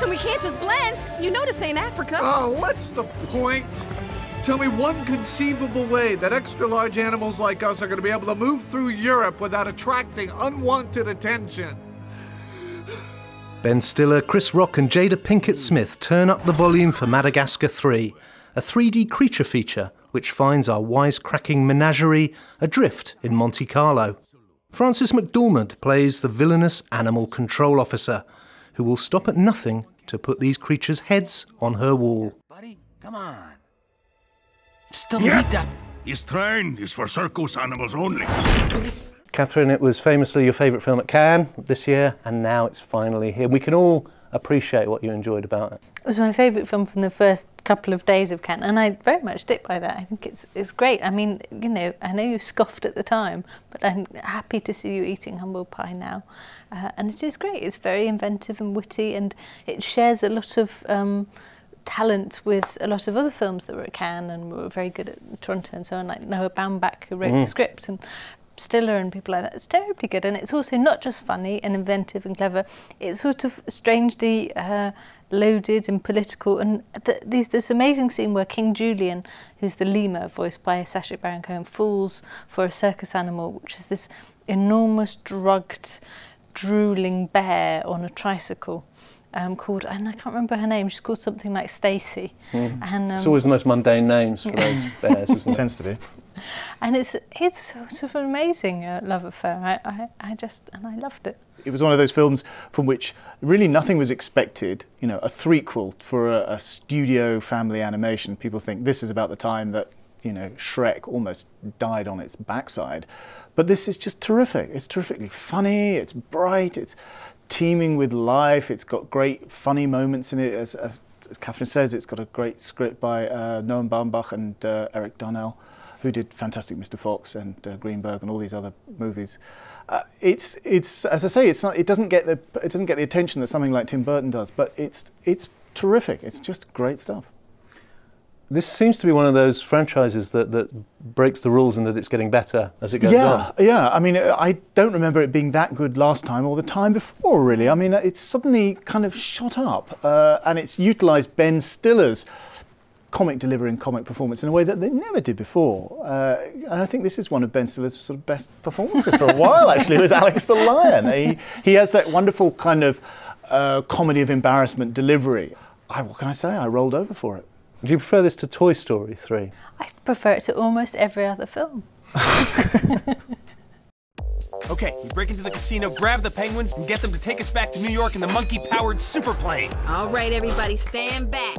And we can't just blend. You know this ain't Africa. Oh, what's the point? Tell me one conceivable way that extra-large animals like us are going to be able to move through Europe without attracting unwanted attention. Ben Stiller, Chris Rock and Jada Pinkett Smith turn up the volume for Madagascar 3, a 3D creature feature which finds our wisecracking menagerie adrift in Monte Carlo. Frances McDormand plays the villainous animal control officer, who will stop at nothing to put these creatures' heads on her wall. Buddy, come on. This train is for circus animals only. Catherine, it was famously your favourite film at Cannes this year, and now it's finally here. We can all appreciate what you enjoyed about it. It was my favourite film from the first couple of days of Cannes, and I very much stick by that. I think it's great. I mean, you know, I know you scoffed at the time, but I'm happy to see you eating humble pie now. And it is great. It's very inventive and witty, and it shares a lot of talent with a lot of other films that were at Cannes and were very good at Toronto and so on, like Noah Baumbach, who wrote the script, and Stiller and people like that. It's terribly good, and it's also not just funny and inventive and clever. It's sort of strangely loaded and political. And there's this amazing scene where King Julian, who's the lemur, voiced by Sacha Baron Cohen, falls for a circus animal, which is this enormous, drugged, drooling bear on a tricycle. Called, and I can't remember her name, she's called something like Stacy. And it's always the most mundane names for those bears, isn't it? Tends to be. And it's sort of an amazing love affair. I loved it. It was one of those films from which really nothing was expected. You know, a threequel for a studio family animation. People think this is about the time that, you know, Shrek almost died on its backside. But this is just terrific. It's terrifically funny, it's bright, it's teeming with life, it's got great funny moments in it. As Catherine says, it's got a great script by Noah Baumbach and Eric Darnell, who did Fantastic Mr. Fox and Greenberg and all these other movies. It's as I say, it doesn't get the attention that something like Tim Burton does, but it's terrific. It's just great stuff. This seems to be one of those franchises that breaks the rules and that it's getting better as it goes on. Yeah. I mean, I don't remember it being that good last time or the time before, really. I mean, it's suddenly kind of shot up, and it's utilised Ben Stiller's comic delivery and comic performance in a way that they never did before. And I think this is one of Ben Stiller's sort of best performances for a while, actually. It was Alex the Lion. He has that wonderful kind of comedy of embarrassment delivery. What can I say? I rolled over for it. Do you prefer this to Toy Story 3? I prefer it to almost every other film. Okay, we break into the casino, grab the penguins, and get them to take us back to New York in the monkey-powered superplane. All right, everybody, stand back.